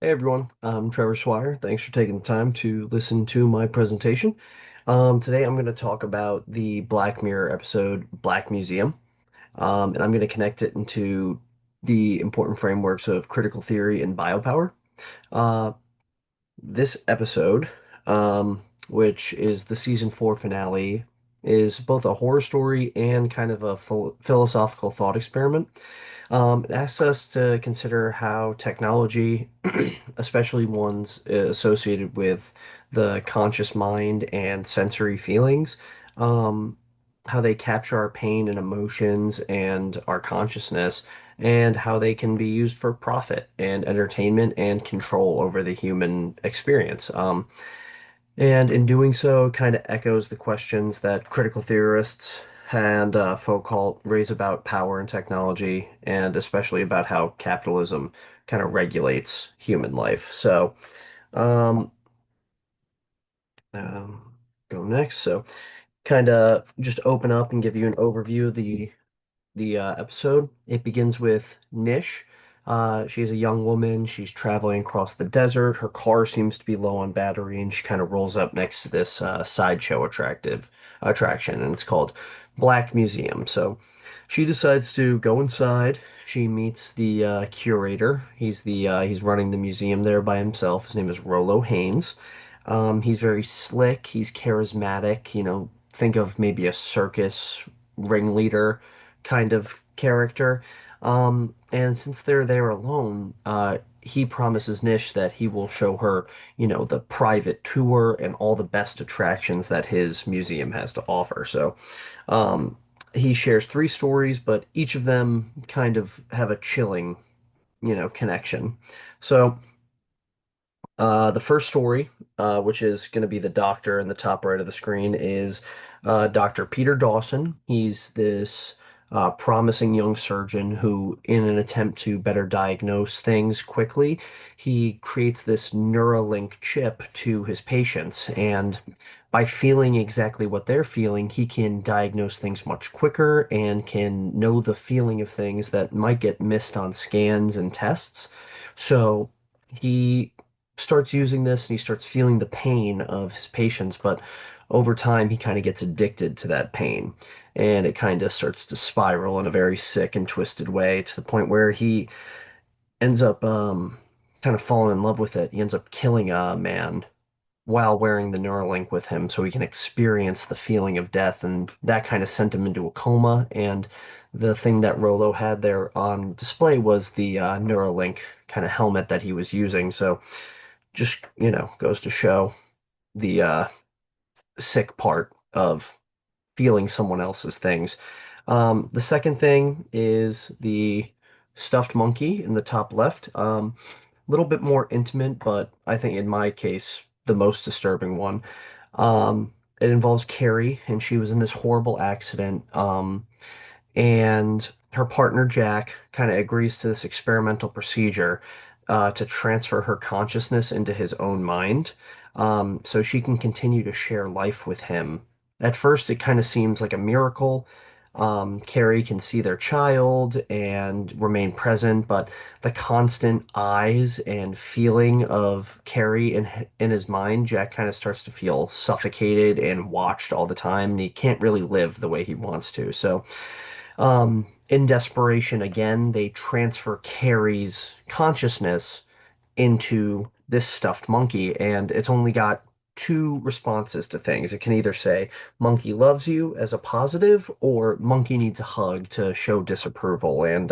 Hey everyone, I'm Trevor Swire. Thanks for taking the time to listen to my presentation. Today I'm going to talk about the Black Mirror episode Black Museum, and I'm going to connect it into the important frameworks of critical theory and biopower. Uh, this episode, which is the season 4 finale, is both a horror story and kind of a philosophical thought experiment. It asks us to consider how technology, especially ones associated with the conscious mind and sensory feelings, um, how they capture our pain and emotions and our consciousness, and how they can be used for profit and entertainment and control over the human experience. And in doing so, kind of echoes the questions that critical theorists and Foucault raise about power and technology, and especially about how capitalism kind of regulates human life. So, um, um, go next. So, kind of just open up and give you an overview of the episode. It begins with Nish. She's a young woman. She's traveling across the desert. Her car seems to be low on battery, and she kind of rolls up next to this sideshow attraction, and it's called Black Museum. So she decides to go inside. She meets the curator. He's running the museum there by himself. His name is Rolo Haynes. He's very slick. He's charismatic. Think of maybe a circus ringleader kind of character. And since they're there alone, he promises Nish that he will show her, the private tour and all the best attractions that his museum has to offer. So, um, he shares three stories, but each of them kind of have a chilling, connection. So, the first story, which is going to be the doctor in the top right of the screen, is Dr. Peter Dawson. He's this promising young surgeon who, in an attempt to better diagnose things quickly, he creates this Neuralink chip to his patients. And by feeling exactly what they're feeling, he can diagnose things much quicker and can know the feeling of things that might get missed on scans and tests. So he starts using this and he starts feeling the pain of his patients, but over time he kind of gets addicted to that pain and it kind of starts to spiral in a very sick and twisted way to the point where he ends up kind of falling in love with it. He ends up killing a man while wearing the Neuralink with him so he can experience the feeling of death, and that kind of sent him into a coma. And the thing that Rolo had there on display was the Neuralink kind of helmet that he was using. So just, goes to show the sick part of feeling someone else's things. The second thing is the stuffed monkey in the top left. A little bit more intimate, but I think in my case, the most disturbing one. It involves Carrie, and she was in this horrible accident. And her partner Jack kind of agrees to this experimental procedure to transfer her consciousness into his own mind, so she can continue to share life with him. At first, it kind of seems like a miracle. Carrie can see their child and remain present, but the constant eyes and feeling of Carrie in his mind, Jack kind of starts to feel suffocated and watched all the time, and he can't really live the way he wants to. So in desperation again, they transfer Carrie's consciousness into this stuffed monkey, and it's only got two responses to things. It can either say, monkey loves you as a positive, or monkey needs a hug to show disapproval. And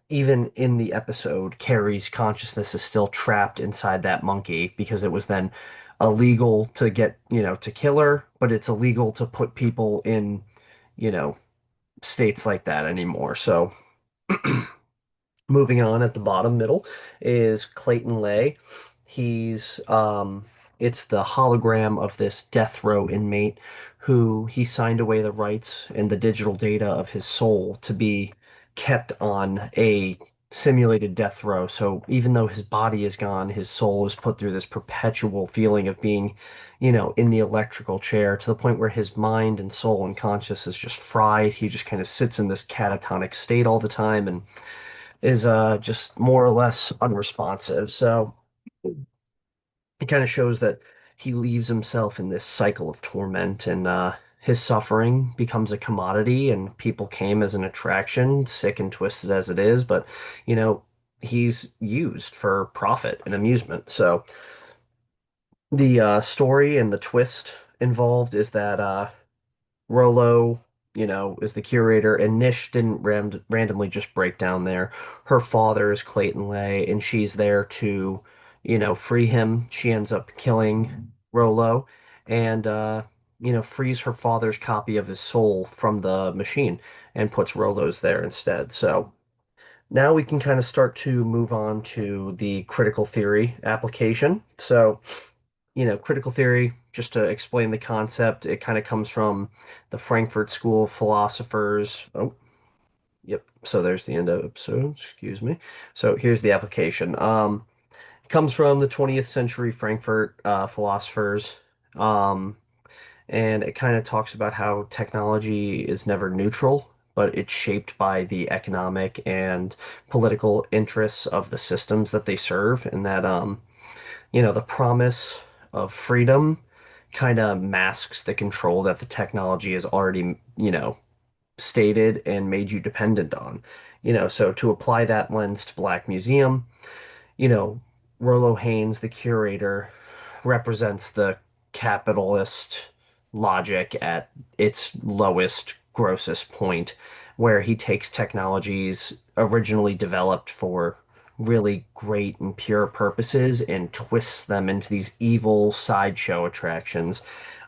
even in the episode, Carrie's consciousness is still trapped inside that monkey because it was then illegal to get, to kill her, but it's illegal to put people in, you know, states like that anymore. So moving on at the bottom middle is Clayton Lay. He's it's the hologram of this death row inmate who he signed away the rights and the digital data of his soul to be kept on a simulated death row. So even though his body is gone, his soul is put through this perpetual feeling of being, in the electrical chair to the point where his mind and soul and conscious is just fried. He just kind of sits in this catatonic state all the time, and is just more or less unresponsive. So it kind of shows that he leaves himself in this cycle of torment, and his suffering becomes a commodity, and people came as an attraction, sick and twisted as it is, but you know, he's used for profit and amusement. So the story and the twist involved is that Rolo, is the curator, and Nish didn't randomly just break down there. Her father is Clayton Lay, and she's there to, free him. She ends up killing Rolo and, frees her father's copy of his soul from the machine and puts Rolo's there instead. So now we can kind of start to move on to the critical theory application. So, critical theory, just to explain the concept, it kind of comes from the Frankfurt School of philosophers. Oh, yep. So there's the end of episode. Excuse me. So here's the application. It comes from the 20th century Frankfurt philosophers. Um, and it kind of talks about how technology is never neutral, but it's shaped by the economic and political interests of the systems that they serve, and that the promise of freedom kind of masks the control that the technology has already, stated and made you dependent on. So to apply that lens to Black Museum, you know, Rollo Haynes, the curator, represents the capitalist logic at its lowest, grossest point, where he takes technologies originally developed for really great and pure purposes and twists them into these evil sideshow attractions.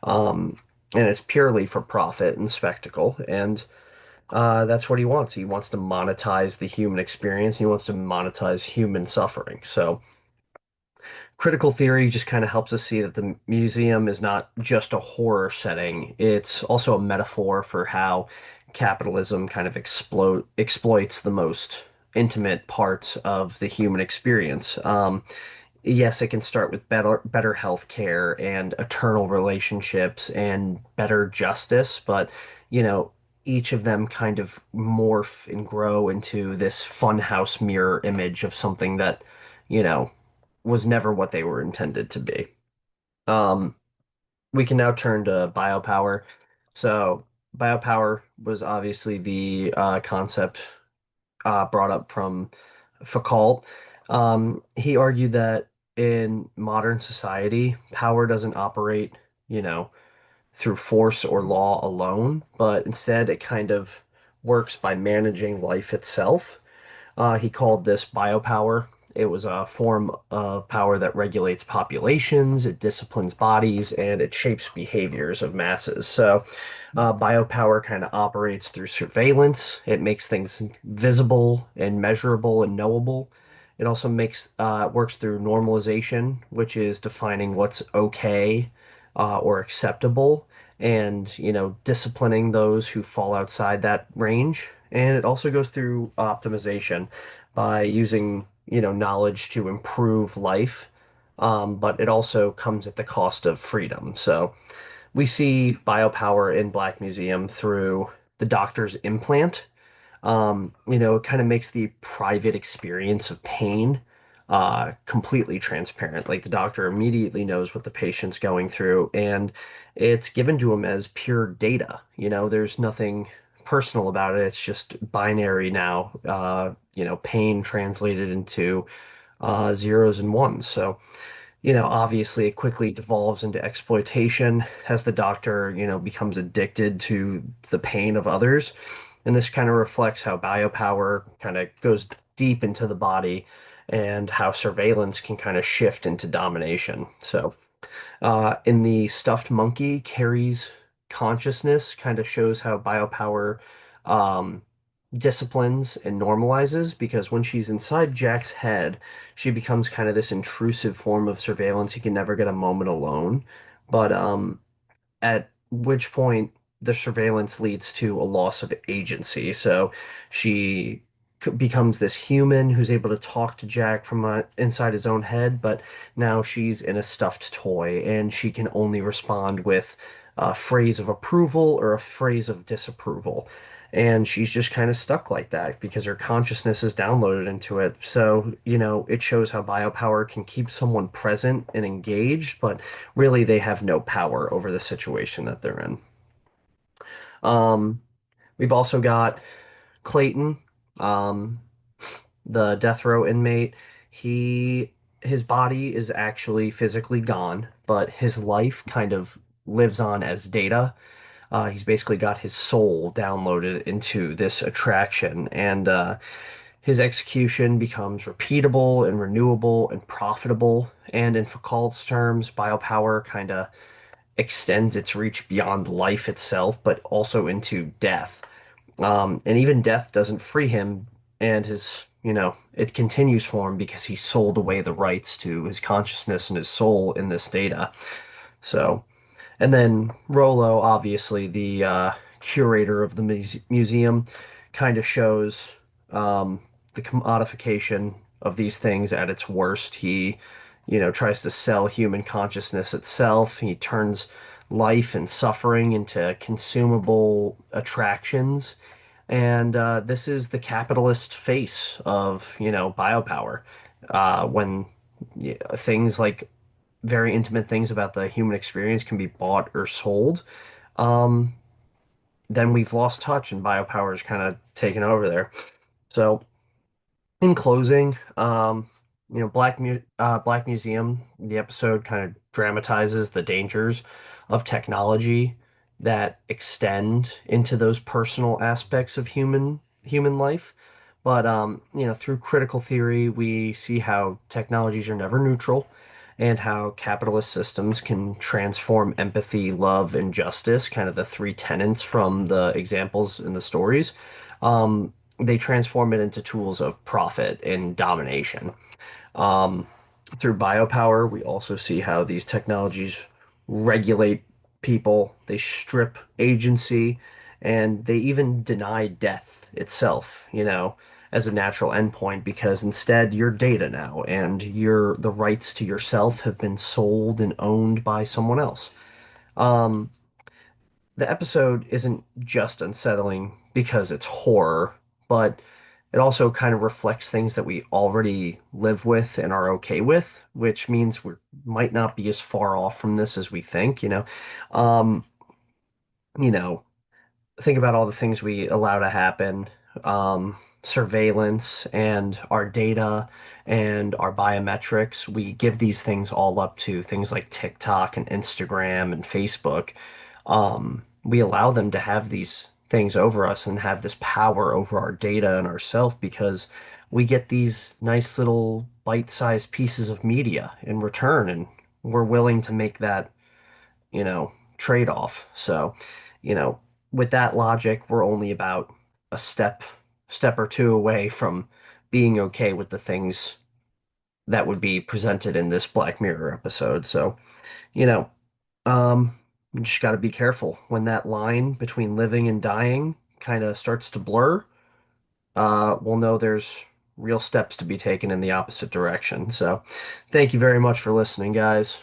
Um, and it's purely for profit and spectacle. And that's what he wants. He wants to monetize the human experience. He wants to monetize human suffering. So, critical theory just kind of helps us see that the museum is not just a horror setting. It's also a metaphor for how capitalism kind of exploits the most intimate parts of the human experience. Yes, it can start with better health care and eternal relationships and better justice, but you know, each of them kind of morph and grow into this funhouse mirror image of something that, you know, was never what they were intended to be. Um, we can now turn to biopower. So, biopower was obviously the concept brought up from Foucault. He argued that in modern society, power doesn't operate, you know, through force or law alone, but instead it kind of works by managing life itself. He called this biopower. It was a form of power that regulates populations, it disciplines bodies, and it shapes behaviors of masses. So, biopower kind of operates through surveillance. It makes things visible and measurable and knowable. It also makes works through normalization, which is defining what's okay or acceptable, and disciplining those who fall outside that range. And it also goes through optimization by using knowledge to improve life, but it also comes at the cost of freedom. So we see biopower in Black Museum through the doctor's implant. It kind of makes the private experience of pain completely transparent. Like the doctor immediately knows what the patient's going through, and it's given to him as pure data. There's nothing personal about it. It's just binary now. Pain translated into zeros and ones. So obviously it quickly devolves into exploitation as the doctor, becomes addicted to the pain of others. And this kind of reflects how biopower kind of goes deep into the body and how surveillance can kind of shift into domination. So, in the stuffed monkey, Carrie's consciousness kind of shows how biopower um, disciplines and normalizes because when she's inside Jack's head, she becomes kind of this intrusive form of surveillance. He can never get a moment alone. But at which point the surveillance leads to a loss of agency. So she becomes this human who's able to talk to Jack from inside his own head, but now she's in a stuffed toy and she can only respond with a phrase of approval or a phrase of disapproval. And she's just kind of stuck like that because her consciousness is downloaded into it. So, it shows how biopower can keep someone present and engaged, but really they have no power over the situation that they're in. Um, we've also got Clayton, um, the death row inmate. He his body is actually physically gone, but his life kind of lives on as data. He's basically got his soul downloaded into this attraction, and his execution becomes repeatable and renewable and profitable. And in Foucault's terms, biopower kind of extends its reach beyond life itself, but also into death. And even death doesn't free him, and it continues for him because he sold away the rights to his consciousness and his soul in this data. So. And then Rollo, obviously the curator of the museum, kind of shows um, the commodification of these things at its worst. He, tries to sell human consciousness itself. He turns life and suffering into consumable attractions. And this is the capitalist face of, biopower. When things like very intimate things about the human experience can be bought or sold, um, then we've lost touch and biopower is kind of taken over there. So, in closing, Black Museum, the episode kind of dramatizes the dangers of technology that extend into those personal aspects of human life. But through critical theory, we see how technologies are never neutral and how capitalist systems can transform empathy, love, and justice, kind of the three tenets from the examples in the stories. They transform it into tools of profit and domination. Um, Through biopower, we also see how these technologies regulate people, they strip agency, and they even deny death itself, as a natural endpoint, because instead you're data now, and the rights to yourself have been sold and owned by someone else. Um, the episode isn't just unsettling because it's horror, but it also kind of reflects things that we already live with and are okay with, which means we might not be as far off from this as we think. Um, you know, think about all the things we allow to happen, surveillance and our data and our biometrics. We give these things all up to things like TikTok and Instagram and Facebook. We allow them to have these things over us and have this power over our data and ourself because we get these nice little bite-sized pieces of media in return, and we're willing to make that trade-off. So, you know, with that logic, we're only about a step or two away from being okay with the things that would be presented in this Black Mirror episode. So, you know, you just got to be careful when that line between living and dying kind of starts to blur. We'll know there's real steps to be taken in the opposite direction. So, thank you very much for listening, guys.